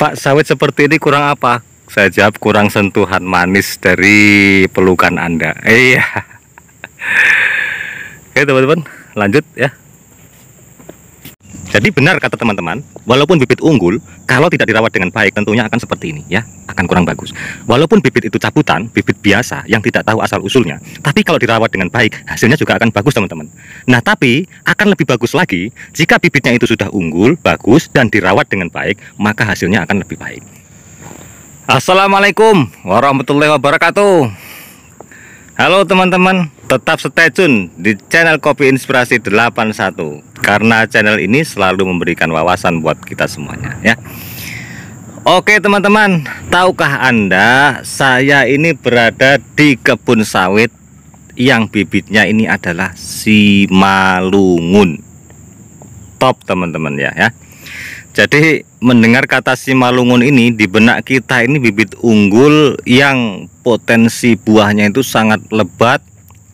Pak, sawit seperti ini kurang apa? Saya jawab kurang sentuhan manis dari pelukan Anda. Iya. Oke teman-teman, lanjut ya. Jadi benar kata teman-teman, walaupun bibit unggul, kalau tidak dirawat dengan baik tentunya akan seperti ini ya, akan kurang bagus. Walaupun bibit itu cabutan, bibit biasa yang tidak tahu asal usulnya, tapi kalau dirawat dengan baik, hasilnya juga akan bagus teman-teman. Nah tapi akan lebih bagus lagi jika bibitnya itu sudah unggul, bagus, dan dirawat dengan baik, maka hasilnya akan lebih baik. Assalamualaikum warahmatullahi wabarakatuh. Halo teman-teman, tetap stay tune di channel Kopi Inspirasi 81 karena channel ini selalu memberikan wawasan buat kita semuanya ya. Oke teman-teman, tahukah Anda saya ini berada di kebun sawit yang bibitnya ini adalah Simalungun. Top teman-teman ya. Jadi mendengar kata Simalungun ini di benak kita ini bibit unggul yang potensi buahnya itu sangat lebat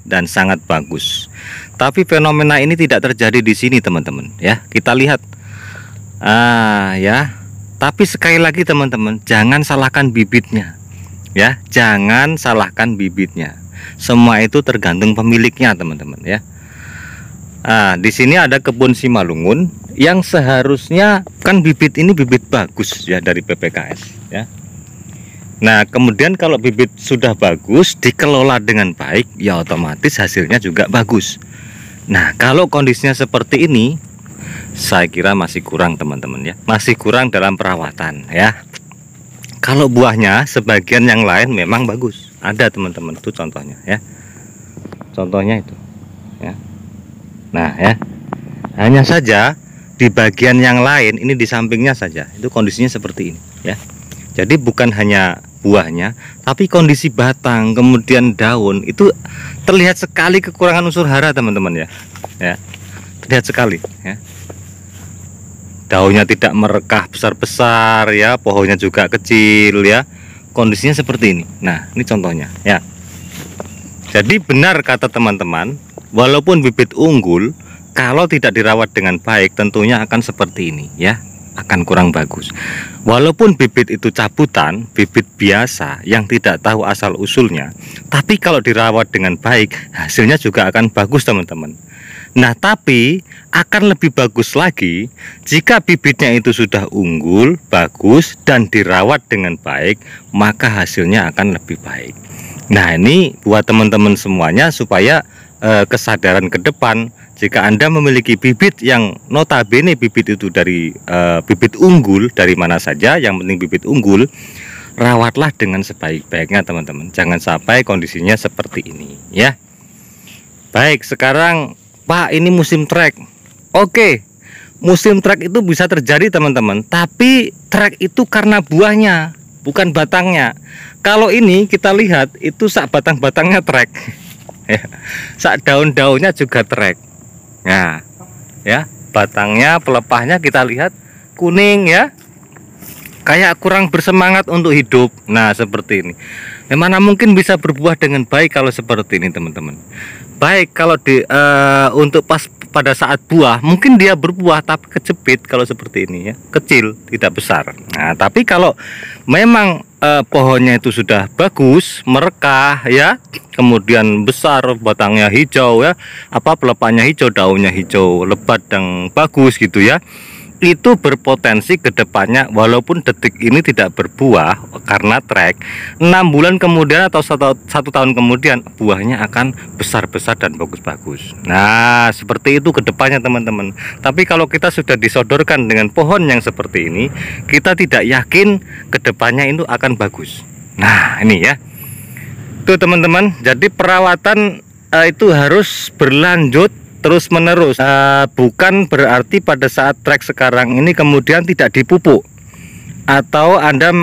dan sangat bagus. Tapi fenomena ini tidak terjadi di sini teman-teman ya. Kita lihat. Ya. Tapi sekali lagi teman-teman, jangan salahkan bibitnya. Ya, jangan salahkan bibitnya. Semua itu tergantung pemiliknya teman-teman ya. Di sini ada kebun Simalungun yang seharusnya kan bibit ini bibit bagus ya dari PPKS ya. Nah kemudian kalau bibit sudah bagus dikelola dengan baik ya otomatis hasilnya juga bagus. Nah kalau kondisinya seperti ini saya kira masih kurang teman-teman ya, masih kurang dalam perawatan ya. Kalau buahnya sebagian yang lain memang bagus, ada teman-teman, itu contohnya ya, contohnya itu ya. Nah ya, hanya saja di bagian yang lain ini di sampingnya saja itu kondisinya seperti ini ya. Jadi bukan hanya buahnya tapi kondisi batang kemudian daun itu terlihat sekali kekurangan unsur hara teman-teman ya. Terlihat sekali ya. Daunnya tidak merekah besar-besar ya, pohonnya juga kecil ya. Kondisinya seperti ini. Nah ini contohnya ya. Jadi benar kata teman-teman, walaupun bibit unggul kalau tidak dirawat dengan baik tentunya akan seperti ini ya, akan kurang bagus. Walaupun bibit itu cabutan, bibit biasa yang tidak tahu asal usulnya, tapi kalau dirawat dengan baik hasilnya juga akan bagus teman-teman. Nah tapi akan lebih bagus lagi jika bibitnya itu sudah unggul, bagus, dan dirawat dengan baik, maka hasilnya akan lebih baik. Nah ini buat teman-teman semuanya supaya kesadaran ke depan, jika Anda memiliki bibit yang notabene bibit itu dari bibit unggul dari mana saja, yang penting bibit unggul, rawatlah dengan sebaik-baiknya teman-teman. Jangan sampai kondisinya seperti ini ya. Baik, sekarang Pak ini musim trek. Oke, musim trek itu bisa terjadi teman-teman, tapi trek itu karena buahnya bukan batangnya. Kalau ini kita lihat itu sak batang-batangnya trek ya. Sak daun-daunnya juga trek. Nah ya, batangnya pelepahnya kita lihat kuning ya, kayak kurang bersemangat untuk hidup. Nah seperti ini. Mana mungkin bisa berbuah dengan baik kalau seperti ini teman-teman. Baik kalau untuk pada saat buah mungkin dia berbuah tapi kejepit kalau seperti ini ya, kecil tidak besar. Nah tapi kalau memang pohonnya itu sudah bagus, merekah ya, kemudian besar, batangnya hijau ya, pelepahnya hijau, daunnya hijau, lebat dan bagus gitu ya, itu berpotensi kedepannya walaupun detik ini tidak berbuah karena trek, 6 bulan kemudian atau satu tahun kemudian buahnya akan besar-besar dan bagus-bagus. Nah seperti itu kedepannya teman-teman. Tapi kalau kita sudah disodorkan dengan pohon yang seperti ini, kita tidak yakin kedepannya itu akan bagus. Nah ini ya, itu teman-teman. Jadi perawatan itu harus berlanjut terus menerus, bukan berarti pada saat trek sekarang ini kemudian tidak dipupuk, atau Anda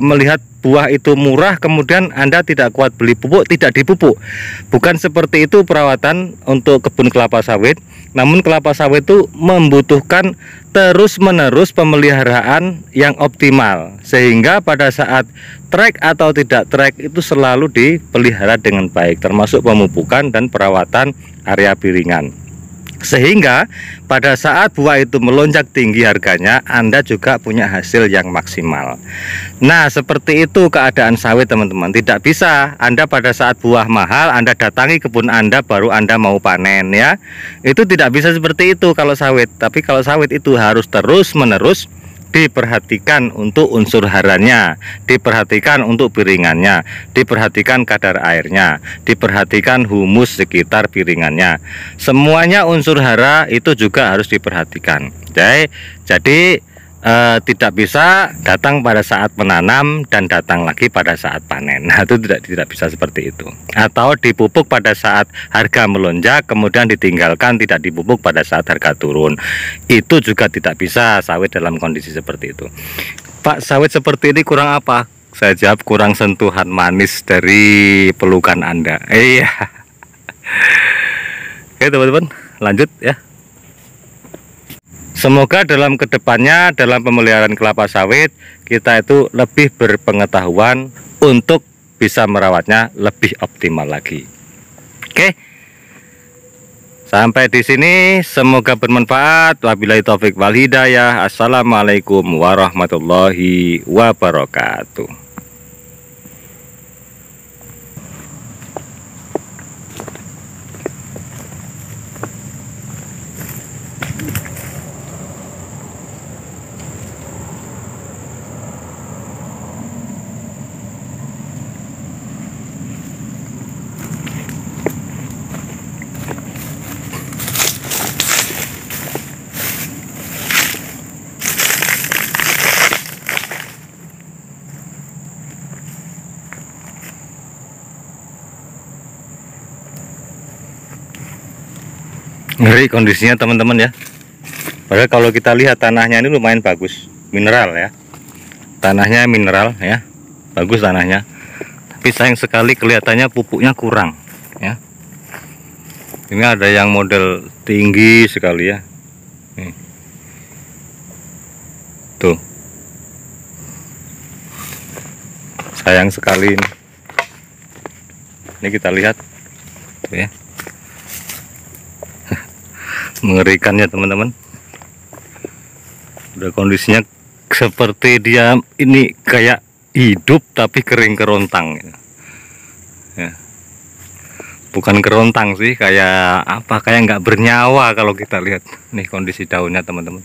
melihat buah itu murah kemudian Anda tidak kuat beli pupuk, tidak dipupuk. Bukan seperti itu perawatan untuk kebun kelapa sawit. Namun kelapa sawit itu membutuhkan terus menerus pemeliharaan yang optimal, sehingga pada saat trek atau tidak trek itu selalu dipelihara dengan baik, termasuk pemupukan dan perawatan area piringan. Sehingga pada saat buah itu melonjak tinggi harganya, Anda juga punya hasil yang maksimal. Nah, seperti itu keadaan sawit teman-teman. Tidak bisa Anda pada saat buah mahal Anda datangi kebun Anda baru Anda mau panen ya. Itu tidak bisa seperti itu kalau sawit. Tapi kalau sawit itu harus terus-menerus diperhatikan untuk unsur haranya, diperhatikan untuk piringannya, diperhatikan kadar airnya, diperhatikan humus sekitar piringannya. Semuanya unsur hara itu juga harus diperhatikan. Jadi tidak bisa datang pada saat menanam dan datang lagi pada saat panen. Nah, itu tidak bisa seperti itu. Atau dipupuk pada saat harga melonjak kemudian ditinggalkan, tidak dipupuk pada saat harga turun. Itu juga tidak bisa sawit dalam kondisi seperti itu. Pak, sawit seperti ini kurang apa? Saya jawab, kurang sentuhan manis dari pelukan Anda. Iya. Oke teman-teman, lanjut ya. Semoga dalam kedepannya dalam pemeliharaan kelapa sawit kita itu lebih berpengetahuan untuk bisa merawatnya lebih optimal lagi. Oke, sampai di sini semoga bermanfaat. Wabillahi taufik wal hidayah. Assalamualaikum warahmatullahi wabarakatuh. Ngeri kondisinya teman-teman ya. Padahal kalau kita lihat tanahnya ini lumayan bagus, mineral ya. Tanahnya mineral ya, bagus tanahnya. Tapi sayang sekali kelihatannya pupuknya kurang ya. Ini ada yang model tinggi sekali ya. Nih. Tuh. Sayang sekali ini. Ini kita lihat tuh ya. Mengerikan ya teman-teman. Udah kondisinya seperti dia ini kayak hidup tapi kering kerontang ya. Bukan kerontang sih, kayak apa, kayak nggak bernyawa kalau kita lihat nih kondisi daunnya teman-teman.